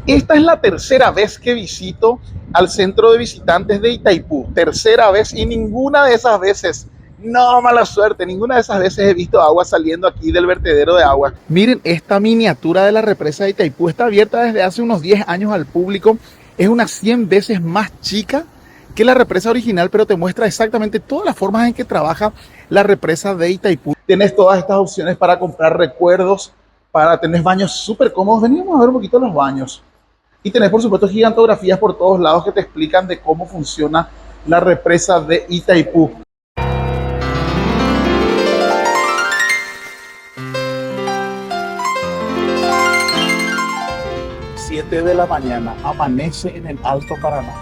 Esta es la tercera vez que visito al centro de visitantes de Itaipú. Tercera vez y ninguna de esas veces, no, mala suerte, ninguna de esas veces he visto agua saliendo aquí del vertedero de agua. Miren, esta miniatura de la represa de Itaipú está abierta desde hace unos 10 años al público. Es unas 100 veces más chica que la represa original, pero te muestra exactamente todas las formas en que trabaja la represa de Itaipú. Tienes todas estas opciones para comprar recuerdos, para tener baños súper cómodos. Venimos a ver un poquito los baños. Y tenés, por supuesto, gigantografías por todos lados que te explican de cómo funciona la represa de Itaipú. 7 de la mañana, amanece en el Alto Paraná.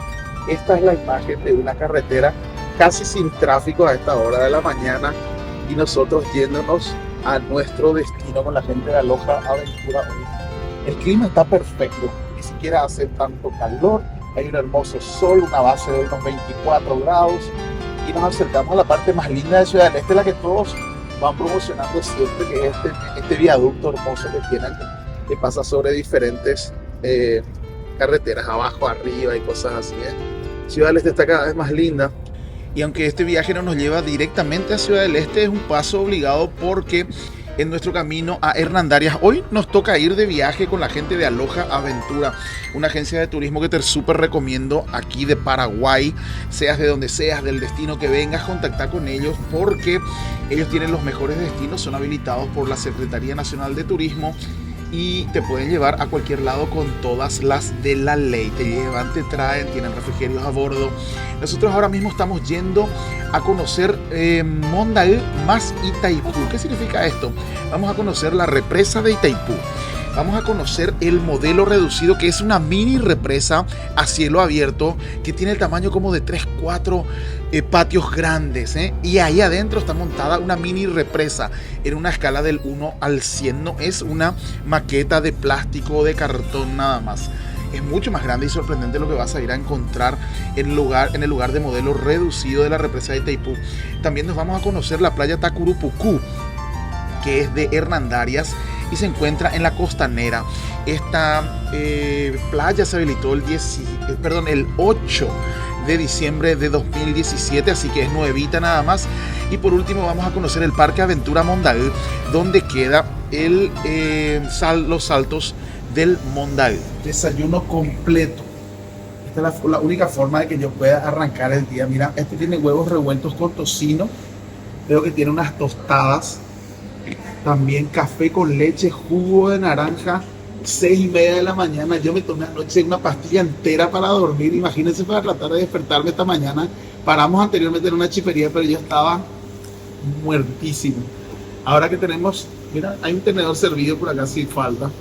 Esta es la imagen de una carretera casi sin tráfico a esta hora de la mañana y nosotros yéndonos a nuestro destino con la gente de Aloha Aventura hoy. El clima está perfecto, ni siquiera hace tanto calor, hay un hermoso sol, una base de unos 24 grados y nos acercamos a la parte más linda de Ciudad del Este, la que todos van promocionando siempre, que es este viaducto hermoso que tienen, que pasa sobre diferentes carreteras, abajo, arriba y cosas así. Ciudad del Este está cada vez más linda y aunque este viaje no nos lleva directamente a Ciudad del Este, es un paso obligado porque en nuestro camino a Hernandarias hoy nos toca ir de viaje con la gente de Aloha Aventura, una agencia de turismo que te súper recomiendo aquí de Paraguay, seas de donde seas, del destino que vengas, contactar con ellos porque ellos tienen los mejores destinos, son habilitados por la Secretaría Nacional de Turismo y te pueden llevar a cualquier lado con todas las de la ley. Te llevan, te traen, tienen refrigerios a bordo. Nosotros ahora mismo estamos yendo a conocer Mondaú más Itaipú. ¿Qué significa esto? Vamos a conocer la represa de Itaipú. Vamos a conocer el modelo reducido, que es una mini represa a cielo abierto que tiene el tamaño como de 3-4 patios grandes, y ahí adentro está montada una mini represa en una escala del 1 al 100. No es una maqueta de plástico o de cartón nada más. Es mucho más grande y sorprendente lo que vas a ir a encontrar en el lugar de modelo reducido de la represa de Itaipú. También nos vamos a conocer la playa Tacurupucú, que es de Hernandarias y se encuentra en la costanera. Esta playa se habilitó el 8 de diciembre de 2017, así que es nuevita nada más. Y por último vamos a conocer el Parque Aventura Mondaú, donde queda los saltos del Mondaú. Desayuno completo. Esta es la única forma de que yo pueda arrancar el día. Mira, este tiene huevos revueltos con tocino. Veo que tiene unas tostadas. También café con leche, jugo de naranja, 6:30 de la mañana. Yo me tomé anoche una pastilla entera para dormir. Imagínense, para tratar de despertarme esta mañana. Paramos anteriormente en una chipería, pero yo estaba muertísimo. Ahora que tenemos, mira, hay un tenedor servido por acá sin falta.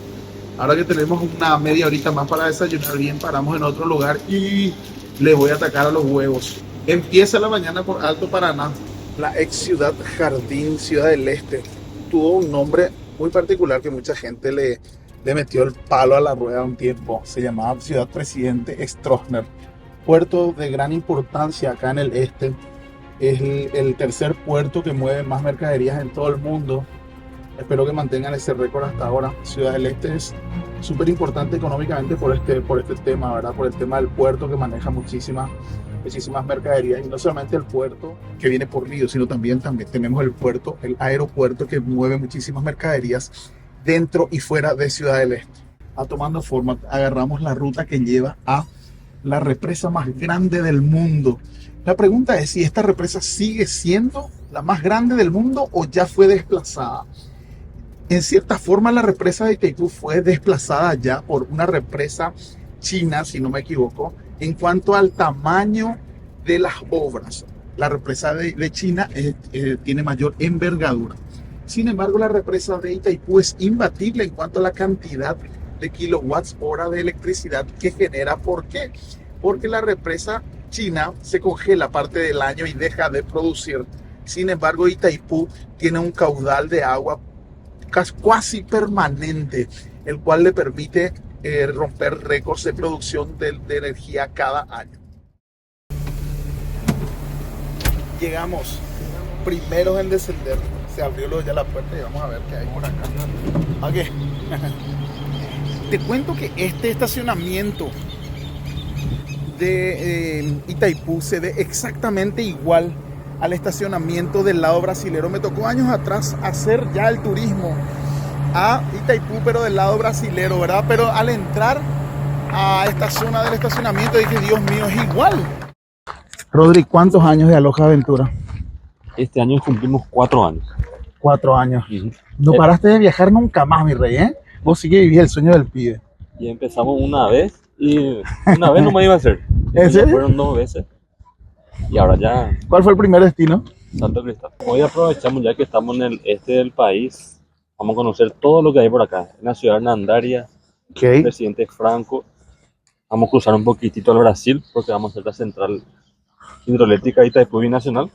Ahora que tenemos una media horita más para desayunar bien, paramos en otro lugar y le voy a atacar a los huevos. Empieza la mañana por Alto Paraná, la ex ciudad Jardín, Ciudad del Este. Tuvo un nombre muy particular que mucha gente le metió el palo a la rueda un tiempo. Se llamaba Ciudad Presidente Stroessner. Puerto de gran importancia acá en el este. Es el tercer puerto que mueve más mercaderías en todo el mundo. Espero que mantengan ese récord hasta ahora. Ciudad del Este es súper importante económicamente por este tema, ¿verdad? Por el tema del puerto que maneja muchísimas mercaderías, y no solamente el puerto que viene por río, sino también tenemos el aeropuerto que mueve muchísimas mercaderías dentro y fuera de Ciudad del Este. Tomando forma, agarramos la ruta que lleva a la represa más grande del mundo. La pregunta es si esta represa sigue siendo la más grande del mundo o ya fue desplazada. En cierta forma, la represa de Itaipú fue desplazada ya por una represa china, si no me equivoco, en cuanto al tamaño de las obras. La represa de China tiene mayor envergadura. Sin embargo, la represa de Itaipú es imbatible en cuanto a la cantidad de kilowatts hora de electricidad que genera. ¿Por qué? Porque la represa china se congela parte del año y deja de producir. Sin embargo, Itaipú tiene un caudal de agua casi permanente, el cual le permite romper récords de producción de energía cada año. Llegamos primeros en descender. Se abrió ya la puerta y vamos a ver qué hay por acá. Ok. Te cuento que este estacionamiento de Itaipú se ve exactamente igual al estacionamiento del lado brasilero. Me tocó años atrás hacer ya el turismo a Itaipú, pero del lado brasilero, ¿verdad? Pero al entrar a esta zona del estacionamiento dije, Dios mío, es igual. Rodri, ¿cuántos años de Aloja Aventura? Este año cumplimos 4 años. 4 años. No paraste de viajar nunca más, mi rey, ¿eh? Vos sí que vivís el sueño del pibe. Y empezamos una vez y una vez no me iba a hacer. ¿En serio? Fueron 2 veces y ahora ya. ¿Cuál fue el primer destino? Santo Cristal. Hoy aprovechamos ya que estamos en el este del país. Vamos a conocer todo lo que hay por acá. En la ciudad de Hernandaria, Okay. Presidente Franco. Vamos a cruzar un poquitito al Brasil porque vamos a hacer la central hidroeléctrica Itaipú Binacional.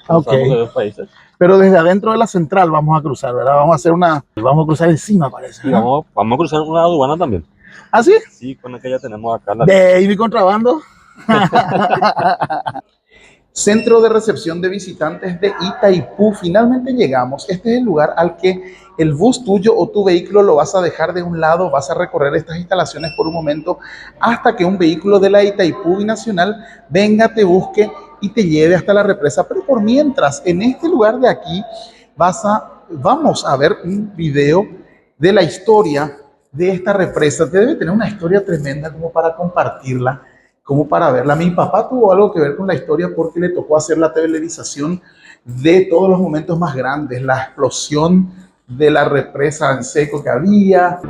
Okay. De 2 países. Pero desde adentro de la central vamos a cruzar, ¿verdad? Vamos a cruzar encima, parece. Y vamos a cruzar una aduana también. ¿Ah, sí? Sí, con la que ya tenemos acá. ¿Y mi contrabando? Centro de recepción de visitantes de Itaipú. Finalmente llegamos. Este es el lugar al que el bus tuyo o tu vehículo lo vas a dejar de un lado, vas a recorrer estas instalaciones por un momento hasta que un vehículo de la Itaipú Binacional venga, te busque y te lleve hasta la represa. Pero por mientras, en este lugar de aquí vamos a ver un video de la historia de esta represa. Te debe tener una historia tremenda como para compartirla, como para verla. Mi papá tuvo algo que ver con la historia porque le tocó hacer la televisación de todos los momentos más grandes, la explosión de la represa en seco que había.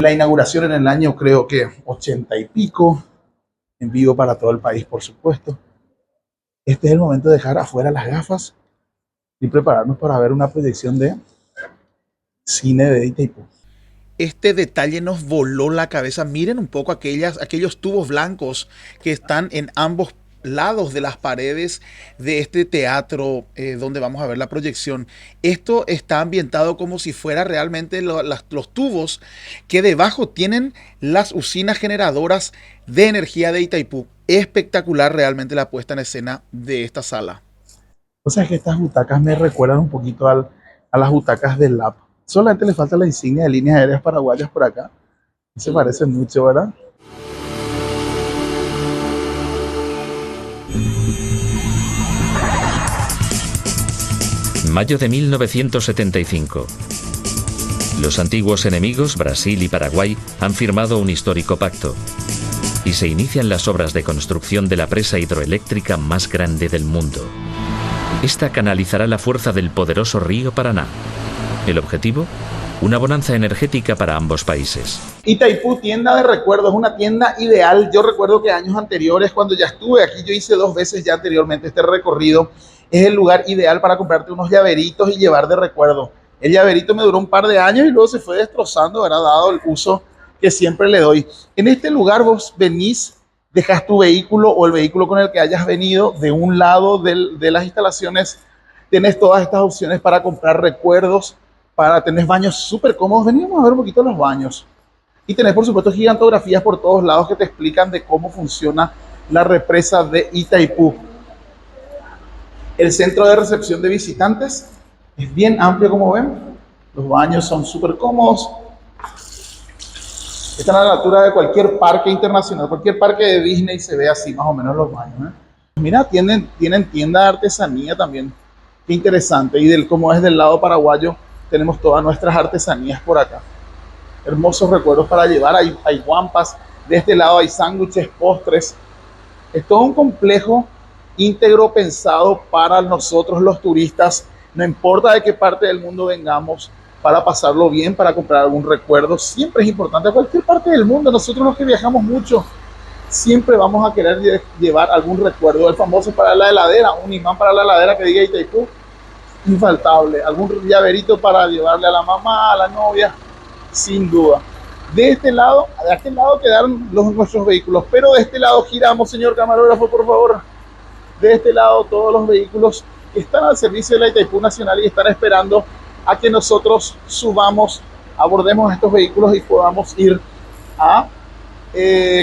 La inauguración en el año creo que 80 y pico, en vivo para todo el país, por supuesto. Este es el momento de dejar afuera las gafas y prepararnos para ver una proyección de cine de Itaipú. Este detalle nos voló la cabeza. Miren un poco aquellos tubos blancos que están en ambos lados de las paredes de este teatro donde vamos a ver la proyección. Esto está ambientado como si fuera realmente los tubos que debajo tienen las usinas generadoras de energía de Itaipú. Espectacular realmente la puesta en escena de esta sala. O sea, que estas butacas me recuerdan un poquito a las butacas del LAP. Solamente le falta la insignia de líneas aéreas paraguayas por acá. Se parece mucho, ¿verdad? Mayo de 1975. Los antiguos enemigos, Brasil y Paraguay, han firmado un histórico pacto. Y se inician las obras de construcción de la presa hidroeléctrica más grande del mundo. Esta canalizará la fuerza del poderoso río Paraná. El objetivo, una bonanza energética para ambos países. Itaipú, tienda de recuerdos, una tienda ideal. Yo recuerdo que años anteriores, cuando ya estuve aquí, yo hice 2 veces ya anteriormente este recorrido. Es el lugar ideal para comprarte unos llaveritos y llevar de recuerdo. El llaverito me duró un par de años y luego se fue destrozando, ¿verdad? Dado el uso que siempre le doy. En este lugar vos venís, dejas tu vehículo o el vehículo con el que hayas venido de un lado de las instalaciones. Tienes todas estas opciones para comprar recuerdos, para tener baños súper cómodos. Venimos a ver un poquito los baños. Y tenés, por supuesto, gigantografías por todos lados que te explican de cómo funciona la represa de Itaipú. El centro de recepción de visitantes es bien amplio, como ven. Los baños son súper cómodos. Están a la altura de cualquier parque internacional, cualquier parque de Disney se ve así más o menos los baños, ¿eh? Mira, tienen tienda de artesanía también. Qué interesante. Y como es del lado paraguayo, tenemos todas nuestras artesanías por acá. Hermosos recuerdos para llevar. Hay guampas. De este lado hay sándwiches, postres. Es todo un complejo íntegro pensado para nosotros los turistas. No importa de qué parte del mundo vengamos, para pasarlo bien, para comprar algún recuerdo. Siempre es importante. A cualquier parte del mundo, nosotros los que viajamos mucho, siempre vamos a querer llevar algún recuerdo. El famoso para la heladera, un imán para la heladera que diga Itaipú, infaltable. Algún llaverito para llevarle a la mamá, a la novia, sin duda. De aquel lado quedaron nuestros vehículos, pero de este lado giramos, señor camarógrafo, por favor. De este lado todos los vehículos que están al servicio de la Itaipú Nacional y están esperando a que nosotros abordemos estos vehículos y podamos ir a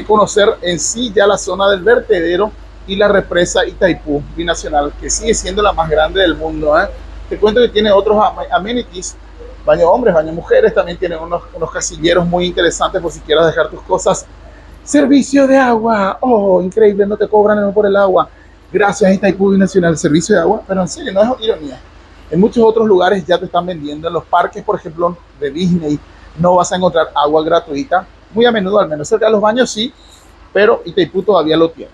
conocer en sí ya la zona del vertedero y la represa Itaipú Binacional, que sigue siendo la más grande del mundo, ¿eh? Te cuento que tiene otros amenities, baño hombres, baño mujeres, también tiene unos casilleros muy interesantes por si quieres dejar tus cosas. Servicio de agua, oh, increíble, no te cobran por el agua. Gracias Itaipú Binacional, servicio de agua, pero en serio, no es ironía. En muchos otros lugares ya te están vendiendo, en los parques, por ejemplo, de Disney, no vas a encontrar agua gratuita, muy a menudo, al menos cerca de los baños sí, pero Itaipú todavía lo tiene.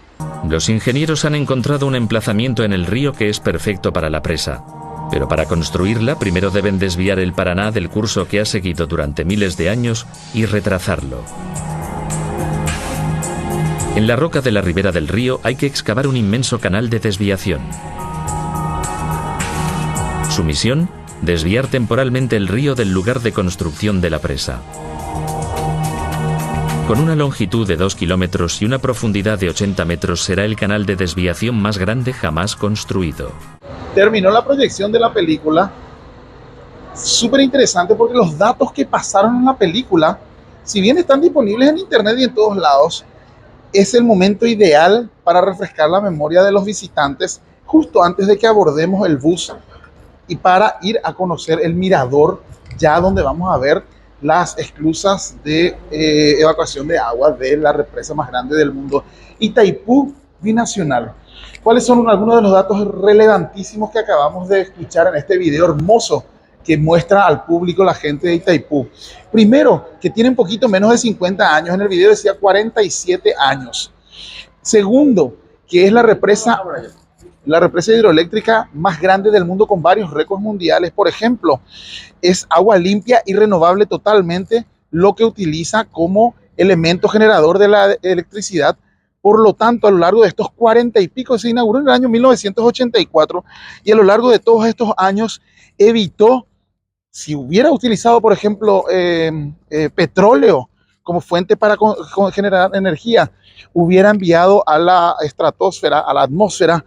Los ingenieros han encontrado un emplazamiento en el río que es perfecto para la presa. Pero para construirla, primero deben desviar el Paraná del curso que ha seguido durante miles de años y retrasarlo. En la roca de la ribera del río hay que excavar un inmenso canal de desviación. Su misión, desviar temporalmente el río del lugar de construcción de la presa. Con una longitud de 2 kilómetros y una profundidad de 80 metros será el canal de desviación más grande jamás construido. Terminó la proyección de la película. Súper interesante porque los datos que pasaron en la película, si bien están disponibles en internet y en todos lados, es el momento ideal para refrescar la memoria de los visitantes justo antes de que abordemos el bus y para ir a conocer el mirador, ya donde vamos a ver las esclusas de evacuación de agua de la represa más grande del mundo, Itaipú Binacional. ¿Cuáles son algunos de los datos relevantísimos que acabamos de escuchar en este video hermoso que muestra al público la gente de Itaipú? Primero, que tienen poquito menos de 50 años. En el video decía 47 años. Segundo, que es la represa hidroeléctrica más grande del mundo con varios récords mundiales. Por ejemplo, es agua limpia y renovable totalmente, lo que utiliza como elemento generador de la electricidad. Por lo tanto, a lo largo de estos 40 y pico, se inauguró en el año 1984 y a lo largo de todos estos años evitó, si hubiera utilizado, por ejemplo, petróleo como fuente para generar energía, hubiera enviado a la estratosfera, a la atmósfera,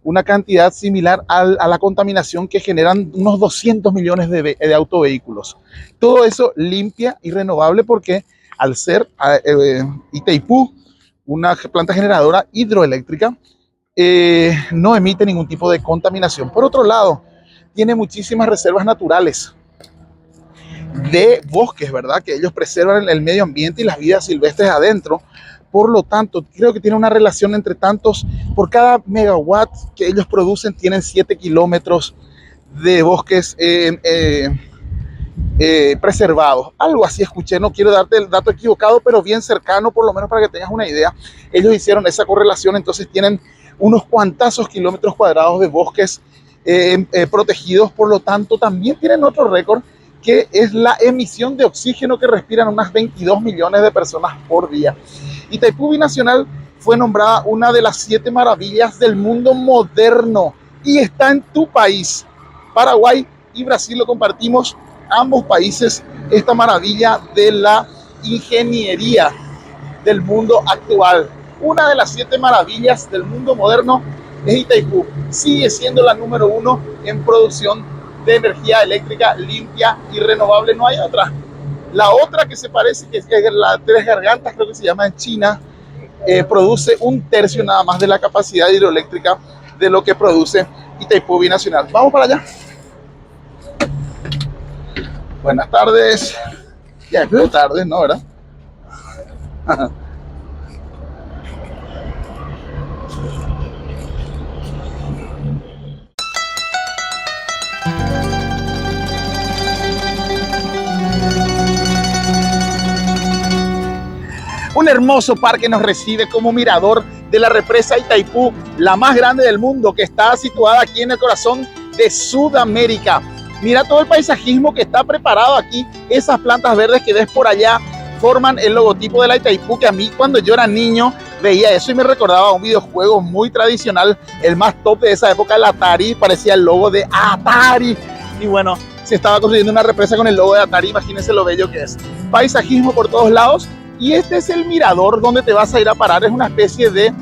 una cantidad similar a la contaminación que generan unos 200 millones de autovehículos. Todo eso limpia y renovable porque al ser Itaipú una planta generadora hidroeléctrica, no emite ningún tipo de contaminación. Por otro lado, tiene muchísimas reservas naturales de bosques, ¿verdad? Que ellos preservan el medio ambiente y las vidas silvestres adentro. Por lo tanto, creo que tiene una relación entre tantos, por cada megawatt que ellos producen, tienen 7 kilómetros de bosques preservados. Algo así escuché, no quiero darte el dato equivocado, pero bien cercano, por lo menos para que tengas una idea. Ellos hicieron esa correlación, entonces tienen unos cuantazos kilómetros cuadrados de bosques protegidos. Por lo tanto, también tienen otro récord, que es la emisión de oxígeno que respiran unas 22 millones de personas por día. Itaipú Binacional fue nombrada una de las 7 maravillas del mundo moderno y está en tu país. Paraguay y Brasil lo compartimos, ambos países, esta maravilla de la ingeniería del mundo actual. Una de las 7 maravillas del mundo moderno es Itaipú. Sigue siendo la número 1 en producción de energía eléctrica limpia y renovable. No hay otra. La otra que se parece, que es la Tres Gargantas, creo que se llama en China, produce 1/3 nada más de la capacidad hidroeléctrica de lo que produce Itaipú Binacional. Vamos para allá. Buenas tardes. Ya es muy tarde, ¿no? ¿Verdad? Un hermoso parque nos recibe como mirador de la represa Itaipú, la más grande del mundo, que está situada aquí en el corazón de Sudamérica. Mira todo el paisajismo que está preparado aquí. Esas plantas verdes que ves por allá forman el logotipo de la Itaipú, que a mí cuando yo era niño veía eso y me recordaba a un videojuego muy tradicional, el más top de esa época, el Atari, parecía el logo de Atari. Y bueno, se estaba construyendo una represa con el logo de Atari, imagínense lo bello que es. Paisajismo por todos lados. Y este es el mirador donde te vas a ir a parar. Es una especie de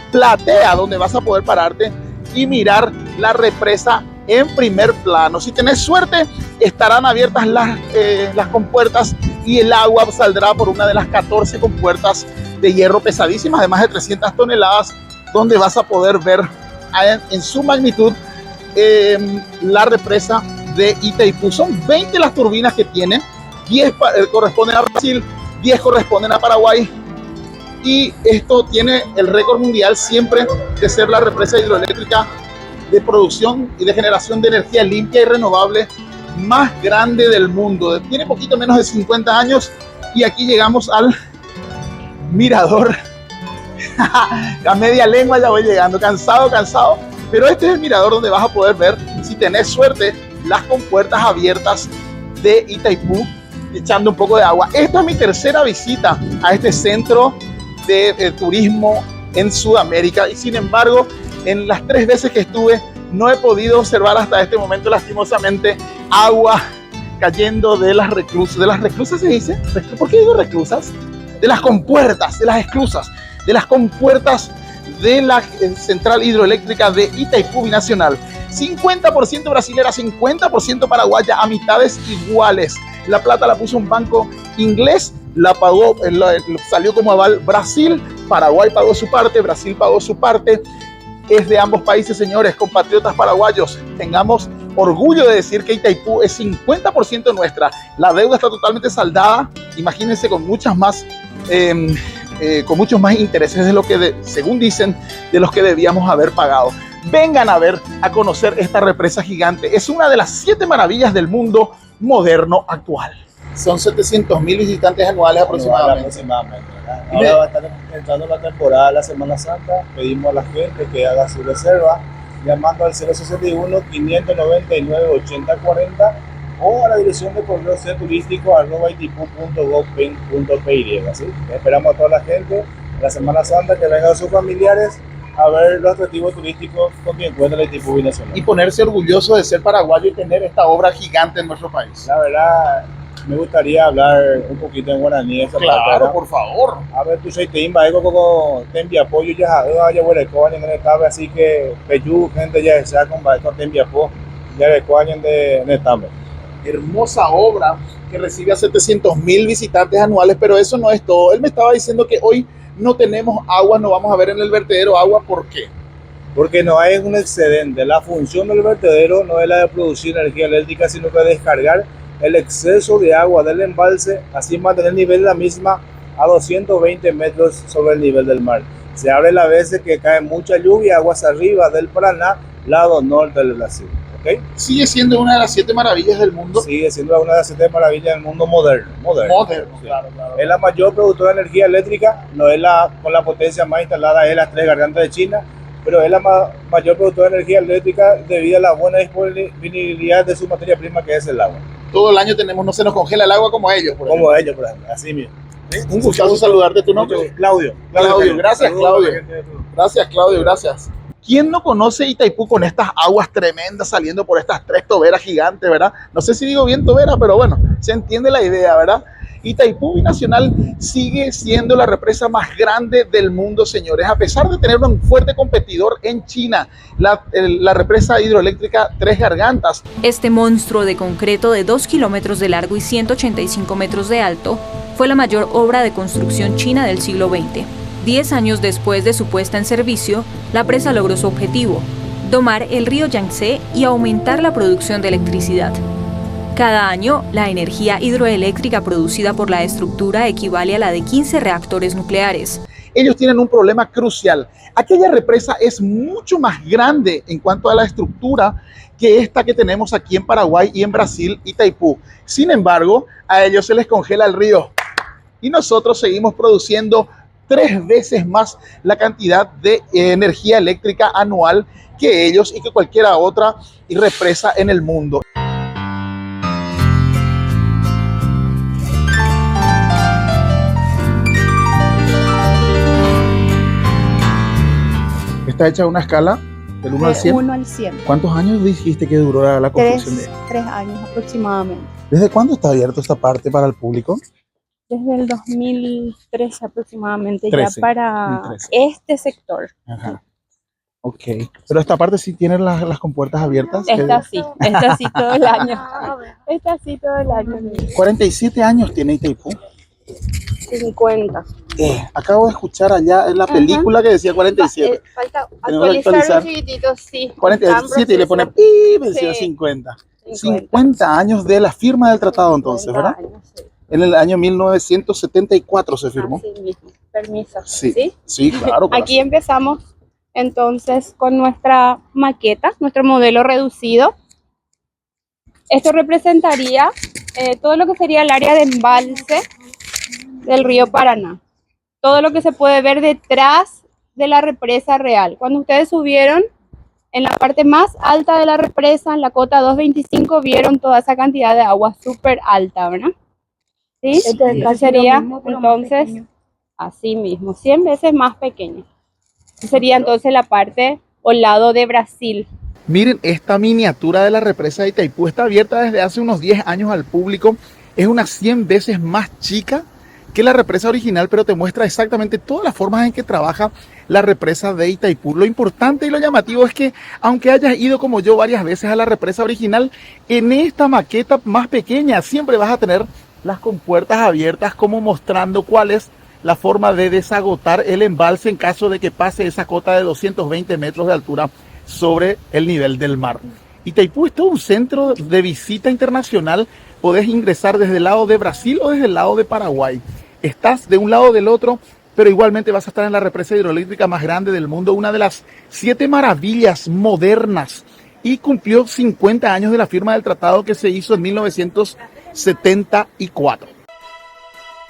platea donde vas a poder pararte y mirar la represa en primer plano. Si tenés suerte, estarán abiertas las compuertas y el agua saldrá por una de las 14 compuertas de hierro pesadísimas de más de 300 toneladas, donde vas a poder ver en su magnitud la represa de Itaipú. Son 20 las turbinas que tiene, 10 corresponden a Brasil, 10 corresponden a Paraguay, y esto tiene el récord mundial siempre de ser la represa hidroeléctrica de producción y de generación de energía limpia y renovable más grande del mundo. Tiene poquito menos de 50 años y aquí llegamos al mirador. A media lengua ya voy llegando, cansado, pero este es el mirador donde vas a poder ver, si tenés suerte, las compuertas abiertas de Itaipú, echando un poco de agua. Esta es mi tercera visita a este centro de turismo en Sudamérica, y sin embargo, en las 3 veces que estuve, no he podido observar hasta este momento, lastimosamente, agua cayendo de las reclusas. ¿De las reclusas se dice? ¿Por qué digo reclusas? De las compuertas, de las esclusas, de las compuertas de la central hidroeléctrica de Itaipú Binacional. 50% brasilera, 50% paraguaya, a mitades iguales. La plata la puso un banco inglés, la pagó, salió como aval Brasil, Paraguay pagó su parte, Brasil pagó su parte. Es de ambos países, señores, compatriotas paraguayos. Tengamos orgullo de decir que Itaipú es 50% nuestra. La deuda está totalmente saldada. Imagínense, con muchos más intereses de lo que, según dicen, de los que debíamos haber pagado. Vengan a ver, a conocer esta represa gigante. Es una de las 7 maravillas del mundo moderno actual. Son 700.000 visitantes anuales aproximadamente. Ahora va a estar entrando la temporada de la Semana Santa. Pedimos a la gente que haga su reserva llamando al 061-599-8040 o a la dirección de correo turístico@itaipú.gov.py. ¿Sí? Esperamos a toda la gente la Semana Santa que vengan a sus familiares a ver los atractivos turísticos con que encuentra la Itaipú Binacional. Y ponerse orgulloso de ser paraguayo y tener esta obra gigante en nuestro país. La verdad, me gustaría hablar un poquito en guaraní. Claro, por favor. A ver, tú soy timba, como te envía apoyo ya, huele coño en el estado, así que peyu, gente ya sea con te envía apoyo, ya de coño en el estado. Hermosa obra que recibe a 700.000 visitantes anuales, pero eso no es todo. Él me estaba diciendo que hoy no tenemos agua, no vamos a ver en el vertedero agua. ¿Por qué? Porque no hay un excedente. La función del vertedero no es la de producir energía eléctrica, sino que descargar el exceso de agua del embalse, así mantener el nivel de la misma a 220 metros sobre el nivel del mar. Se abre las veces que cae mucha lluvia, aguas arriba del Paraná, lado norte del Brasil. ¿Okay? Sigue siendo una de las 7 maravillas del mundo. Sigue siendo una de las 7 maravillas del mundo moderno. Sí. Claro. Es la mayor productora de energía eléctrica, no es con la potencia más instalada, es las 3 gargantas de China, pero es la mayor productora de energía eléctrica debido a la buena disponibilidad de su materia prima, que es el agua. Todo el año no se nos congela el agua como ellos. Por ejemplo, así mismo. ¿Sí? Un gustazo saludarte. ¿Tu nombre? Claudio. Gracias, Claudio. Gracias, Claudio, gracias. ¿Quién no conoce Itaipú con estas aguas tremendas saliendo por estas 3 toberas gigantes, verdad? No sé si digo bien tobera, pero bueno, se entiende la idea, ¿verdad? Itaipú Binacional sigue siendo la represa más grande del mundo, señores, a pesar de tener un fuerte competidor en China, la represa hidroeléctrica Tres Gargantas. Este monstruo de concreto de 2 kilómetros de largo y 185 metros de alto fue la mayor obra de construcción china del siglo XX. 10 años después de su puesta en servicio, la presa logró su objetivo: domar el río Yangtze y aumentar la producción de electricidad. Cada año, la energía hidroeléctrica producida por la estructura equivale a la de 15 reactores nucleares. Ellos tienen un problema crucial. Aquella represa es mucho más grande en cuanto a la estructura que esta que tenemos aquí en Paraguay y en Brasil, Itaipú. Sin embargo, a ellos se les congela el río y nosotros seguimos produciendo 3 veces más la cantidad de energía eléctrica anual que ellos y que cualquier otra represa en el mundo. Está hecha una escala del 1 al 100. 1 al 100. ¿Cuántos años dijiste que duró la construcción de ella? 3 años aproximadamente. ¿Desde cuándo está abierto esta parte para el público? Desde el 2013 aproximadamente, 13, ya para 2013. este sector. Ajá. Ok. Pero esta parte sí tiene las compuertas abiertas. Está así todo el año. Está así todo el año. 47 años tiene Itaipú. 50. Acabo de escuchar allá en la película que decía 47. Falta Tenemos que actualizar actualizar. un chiquitito, sí. 47 y le pone pi, decía Sí. 50. 50 años de la firma del tratado entonces, ¿verdad? En el año 1974 se firmó. Así mismo. Permiso. Sí, sí, claro. Aquí empezamos entonces con nuestra maqueta, nuestro modelo reducido. Esto representaría todo lo que sería el área de embalse del río Paraná. Todo lo que se puede ver detrás de la represa real. Cuando ustedes subieron en la parte más alta de la represa, en la cota 225, vieron toda esa cantidad de agua súper alta, ¿verdad? ¿Sí? Este sería entonces así mismo, 100 veces más pequeño. Sería entonces la parte o lado de Brasil. Miren, esta miniatura de la represa de Itaipú está abierta desde hace unos 10 años al público. Es unas 100 veces más chica que la represa original, pero te muestra exactamente todas las formas en que trabaja la represa de Itaipú. Lo importante y lo llamativo es que, aunque hayas ido como yo varias veces a la represa original, en esta maqueta más pequeña siempre vas a tener las compuertas abiertas, como mostrando cuál es la forma de desagotar el embalse en caso de que pase esa cota de 220 metros de altura sobre el nivel del mar. Itaipú es todo un centro de visita internacional. Podés ingresar desde el lado de Brasil o desde el lado de Paraguay. Estás de un lado o del otro, pero igualmente vas a estar en la represa hidroeléctrica más grande del mundo, una de las 7 maravillas modernas, y cumplió 50 años de la firma del tratado que se hizo en 1974.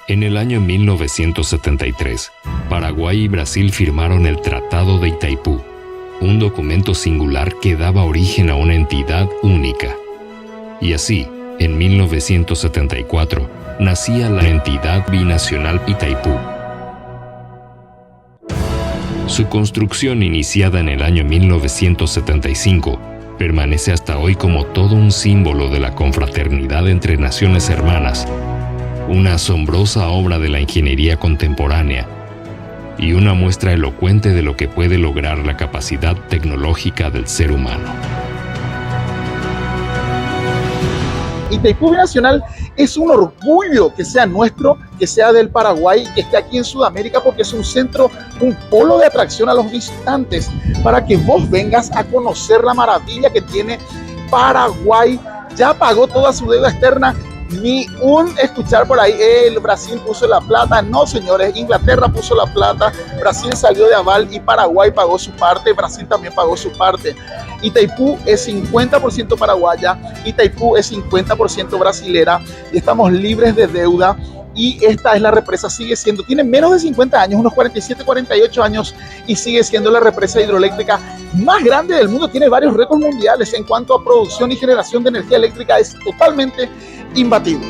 En el año 1973, Paraguay y Brasil firmaron el Tratado de Itaipú, un documento singular que daba origen a una entidad única. Y así, en 1974, nacía la entidad binacional Itaipú. Su construcción, iniciada en el año 1975, permanece hasta hoy como todo un símbolo de la confraternidad entre naciones hermanas, una asombrosa obra de la ingeniería contemporánea y una muestra elocuente de lo que puede lograr la capacidad tecnológica del ser humano. Itaipú Binacional es un orgullo que sea nuestro, que sea del Paraguay, que esté aquí en Sudamérica, porque es un centro, un polo de atracción a los visitantes, para que vos vengas a conocer la maravilla que tiene Paraguay. Ya pagó toda su deuda externa. Ni un escuchar por ahí, el Brasil puso la plata. No, señores, Inglaterra puso la plata, Brasil salió de aval y Paraguay pagó su parte, Brasil también pagó su parte. Itaipú es 50% paraguaya, Itaipú es 50% brasilera, y estamos libres de deuda. Y esta es la represa, sigue siendo, tiene menos de 50 años, unos 47, 48 años, y sigue siendo la represa hidroeléctrica más grande del mundo. Tiene varios récords mundiales en cuanto a producción y generación de energía eléctrica, es totalmente imbatible.